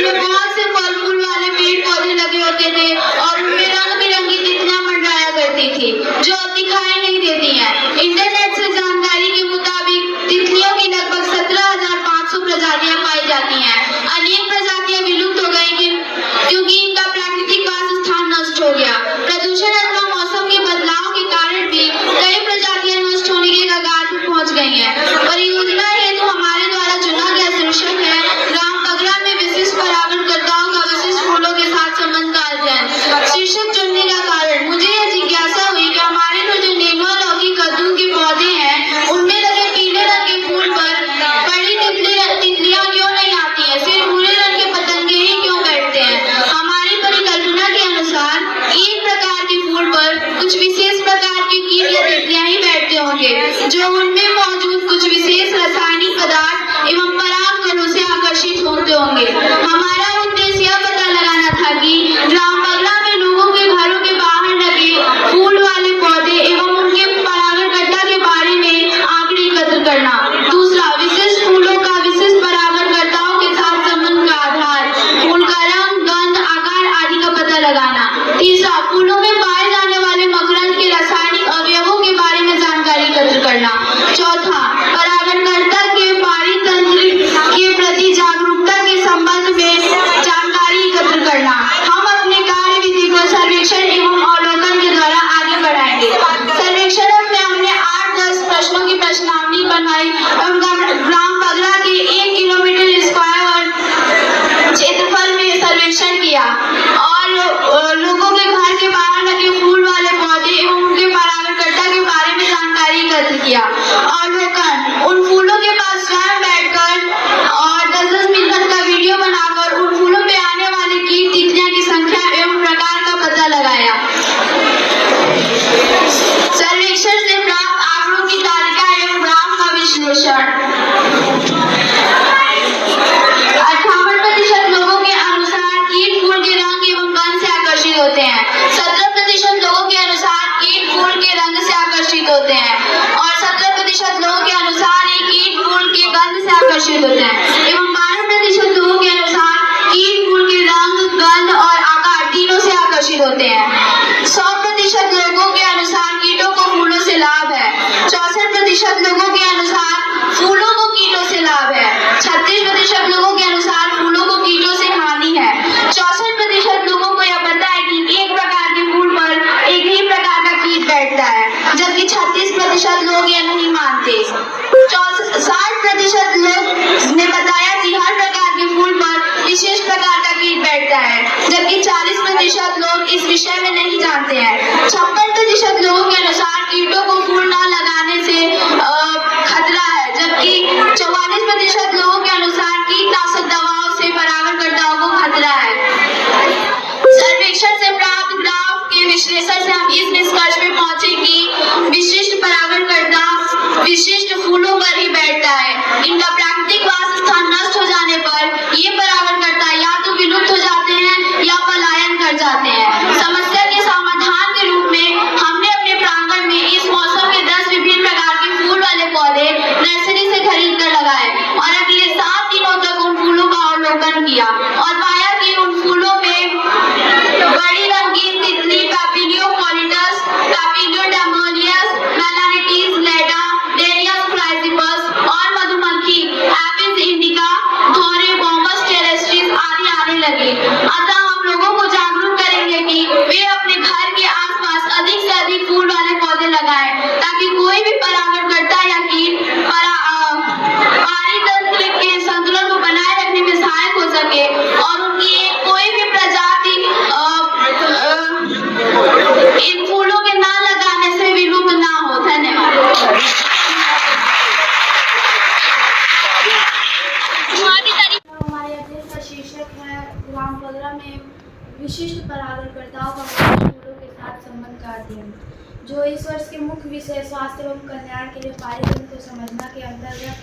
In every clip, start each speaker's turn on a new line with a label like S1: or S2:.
S1: जिसमें बहुत से फल फूल वाले पेड़ पौधे लगे होते थे और उनमें रंग बिरंगी तितलियां मंडराया करती थी जो अब दिखाई नहीं देती हैं। इंटरनेट से जानकारी के मुताबिक तितलियों की लगभग 17,500 प्रजातियां पाई जाती हैं। अनेक प्रजातियां विलुप्त हो गई क्योंकि इनका प्राकृतिक वासस्थान नष्ट हो गया। प्रदूषण अथवा मौसम के बदलाव के कारण भी कई प्रजातियां नष्ट होने के कगार पर पहुंच गई हैं। परियोजना हेतु हमारे द्वारा चुना गया शीर्षक है ग्राम बगरा में विशिष्ट परागणकर्ताओं का विशिष्ट फूलों के साथ संबंध का अध्ययन। शीर्षक चुनने का कारण मुझे यह जिज्ञासा हुई कि हमारे जो नेनुआ, लौकी, कद्दू के पौधे हैं उनमें लगे पीले रंग के फूल पर बड़ी तितलियां क्यों नहीं आती हैं, सिर्फ भूरे रंग के पतंगे ही क्यों बैठते हैं। हमारी परिकल्पना के अनुसार एक प्रकार के फूल पर कुछ विशेष प्रकार के कीट या तितलियां ही बैठते होंगे जो उनमें मौजूद कुछ विशेष रासायनिक पदार्थ एवं पराग कणों से आकर्षित होते होंगे। हमारा उद्देश्य यह पता लगाना था कि ग्राम बगरा में लोगों के घरों के बाहर लगे फूल वाले पौधे एवं उनके परागणकर्ता के बारे में आंकड़े एकत्र करना। दूसरा, विशिष्ट फूलों का विशिष्ट परागणकर्ताओं के साथ संबंध का आधार, फूल का रंग, गंध, आकार आदि का पता लगाना। तीसरा, फूलों में पाए जाने वाले मकरंद के रासायनिक अवयवों के बारे में जानकारी एकत्र करना। चौथा, परागणकर्ता के पारितंत्र के प्रति जागरूकता के संबंध में जानकारी एकत्र करना। हम अपने कार्य विधि को सर्वेक्षण एवं अवलोकन के द्वारा आगे बढ़ाएंगे। सर्वेक्षण में हमने 8-10 प्रश्नों की प्रश्नावली बनाई एवं ग्राम बगरा के 1 किलोमीटर स्क्वायर क्षेत्रफल में सर्वेक्षण किया और लोगों के घर के बाहर लगे फूल वाले पौधे एवं उनके परागणकर्ता के बारे में जानकारी एकत्र किया। अवलोकन, उन फूलों के पास स्वयं बैठकर और 10-10 मिनट का वीडियो बनाकर उन फूलों पे आने वाले कीट, तितलियां की संख्या एवं प्रकार का पता लगाया। सर्वेक्षण से प्राप्त आंकड़ों की तालिका एवं ग्राफ का विश्लेषण। 58% लोगों के अनुसार कीट फूल के रंग एवं गंध से आकर्षित होते हैं। 17% लोगों के अनुसार कीट फूल के रंग से आकर्षित होते हैं और 17% लोगों के अनुसार ये कीट फूल के गंध से आकर्षित होते हैं एवं 12% लोगों के अनुसार कीट फूल के रंग, गंध और आकार तीनों से आकर्षित होते हैं। 100% लोगों के अनुसार कीटों को फूलों से लाभ है। 64% लोगों के अनुसार फूलों को कीटों से लाभ है। 36% लोगों के अनुसार फूलों को कीटों से हानि है। 64% लोगों को यह पता है कि एक प्रकार के फूल पर एक ही प्रकार का कीट बैठता है, जबकि 36% लोग यह नहीं मानते। 60% लोग ने बताया कि हर प्रकार के फूल पर विशेष प्रकार का कीट बैठता है, जबकि 40% लोग इस विषय में नहीं जानते हैं। 56% लोगों के अनुसार कीटों को फूल न लगाने से खतरा है, जबकि 44% लोगों के अनुसार कीटनाशक दवाओं से परागणकर्ताओं को खतरा है। सर्वेक्षण से प्राप्त ग्राफ के विश्लेषण से हम इस निष्कर्ष में पहुंचे कि विशिष्ट परागणकर्ता विशिष्ट फूलों पर ही बैठता है। इनका प्राकृतिक वासस्थान नष्ट हो जाने पर ये परागणकर्ता या तो विलुप्त हो जाते हैं या पलायन कर जाते हैं। समस्या के समाधान के रूप में हमने अपने प्रांगण में इस मौसम के 10 विभिन्न प्रकार के फूल वाले पौधे नर्सरी से खरीद कर लगाए और अगले 7 दिनों तक उन फूलों का अवलोकन किया और पाया कि उन फूलों में बड़ी रंगीन तितली, पैपिलियो पॉलिटस, पैपिलियो डेमोनियस, मेलानिटीज लेडा, डेरियस क्राइसिपस और मधुमक्खी एपिस इंडिका, धोरे, बॉम्बस टेरेस्ट्रिस आदि आने लगे। अतः हम लोगों को जागरूक करेंगे कि वे अपने घर के आसपास अधिक से अधिक फूल वाले पौधे लगाएं ताकि कोई भी परागणकर्ता या कीट पारितंत्र के संतुलन को बनाए रखने में सहायक हो सके और उनकी कोई भी प्रजाति इन फूलों के ना लगाने से विलुप्त ना हो। धन्यवाद।
S2: हमारे अध्ययन का शीर्षक है ग्राम बगरा में विशिष्ट परागणकर्ताओं का फूलों के साथ संबंध का अध्ययन, जो इस वर्ष के मुख्य विषय स्वास्थ्य एवं कल्याण के लिए पारितंत्र को समझना के अंतर्गत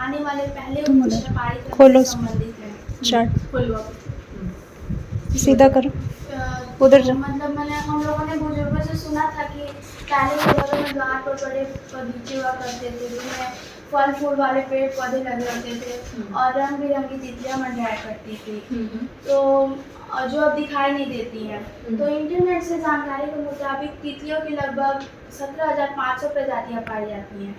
S2: आने वाले पहले उपविषय पारितंत्र से संबंधित है।
S3: सीधा करो उधर जा।
S2: मतलब हम लोगों ने बुजुर्गों से सुना था कि पहले के घरों में द्वार पर बड़े बगीचे हुआ करते थे जिनमें फल फूल वाले पेड़ पौधे लगे होते थे और रंग बिरंगी तितलियां मंडराया करती थी, तो जो अब दिखाई नहीं देती हैं। तो इंटरनेट से जानकारी के मुताबिक तितलियों की लगभग 17,500 प्रजातियां पाई जाती हैं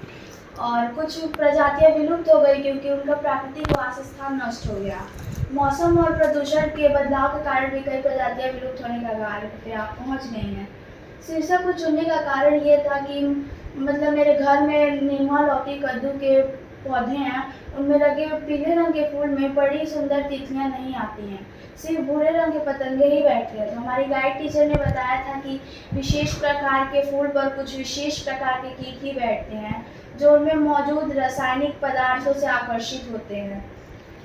S2: और कुछ प्रजातियां विलुप्त हो गई क्योंकि उनका प्राकृतिक वासस्थान नष्ट हो गया। मौसम और प्रदूषण के बदलाव के कारण भी कई प्रजातियां विलुप्त होने का कगार पे पहुंच गई हैं। शीर्षक को चुनने का कारण ये था कि मतलब मेरे घर में नीनुआ, लौकी, कद्दू के पौधे हैं, उनमें लगे पीले रंग के फूल में बड़ी सुंदर तितलियां नहीं आती हैं, सिर्फ भूरे रंग के पतंगे ही बैठते हैं। तो हमारी गाइड टीचर ने बताया था कि विशेष प्रकार के फूल पर कुछ विशेष प्रकार के कीट ही बैठते हैं जो उनमें मौजूद रासायनिक पदार्थों से आकर्षित होते हैं।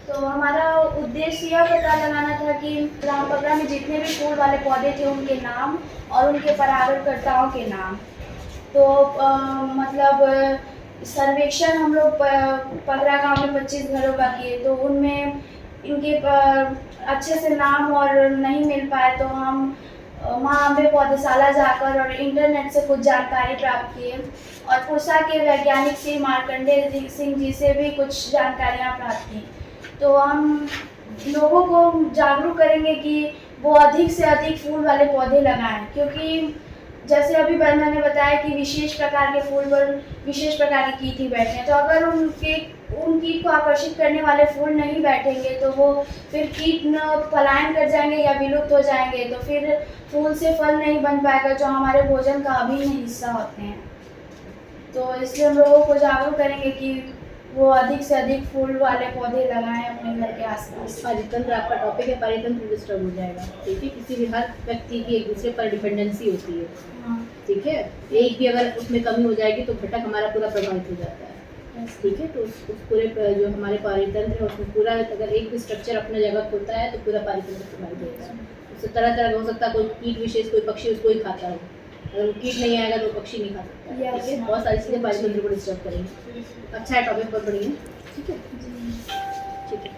S2: तो हमारा उद्देश्य यह पता लगाना था कि रामपगड़ा में जितने भी फूल वाले पौधे थे उनके नाम और उनके परागणकर्ताओं के नाम। तो मतलब सर्वेक्षण हम लोग पगड़ा गांव में 25 घरों का किए, तो उनमें इनके अच्छे से नाम और नहीं मिल पाए तो हम माँ अम्बे पौधशाला जाकर और इंटरनेट से कुछ जानकारी प्राप्त किए और पुसा के वैज्ञानिक श्री मार्कंडेय सिंह जी से भी कुछ जानकारियाँ प्राप्त की। तो हम लोगों को जागरूक करेंगे कि वो अधिक से अधिक फूल वाले पौधे लगाएं, क्योंकि जैसे अभी मैंने बताया कि विशेष प्रकार के फूल पर विशेष प्रकार के कीट ही बैठे हैं, तो अगर उन कीट को आकर्षित करने वाले फूल नहीं बैठेंगे तो वो फिर कीट न पलायन कर जाएंगे या विलुप्त हो जाएंगे, तो फिर फूल से फल नहीं बन पाएगा जो हमारे भोजन का अभिन्न हिस्सा होते हैं। तो इसलिए हम लोगों को जागरूक करेंगे कि वो अधिक से अधिक फूल वाले पौधे लगाएं अपने घर के आसपास।
S4: पारितंत्र आपका टॉपिक है, पारितंत्र डिस्टर्ब हो जाएगा, ठीक है। किसी भी हर व्यक्ति की एक दूसरे पर डिपेंडेंसी होती है, ठीक है। एक भी अगर उसमें कमी हो जाएगी तो घटक हमारा पूरा प्रभावित हो जाता है, ठीक है। तो उस पूरे जो हमारे पारितंत्र है उसमें पूरा अगर एक भी स्ट्रक्चर अपने जगह होता है तो पूरा पारितंत्र प्रभावित होता है। उससे तरह तरह का हो सकता है, कोई कीट विशेष कोई पक्षी उसको ही खाता हो, अगर वो कीट नहीं आएगा तो पक्षी नहीं खा सकता, ठीक है। बहुत सारी चीज़ें पारितंत्र को डिस्टर्ब करेंगे। अच्छा है, टॉपिक बहुत बढ़िया है, ठीक है, ठीक है।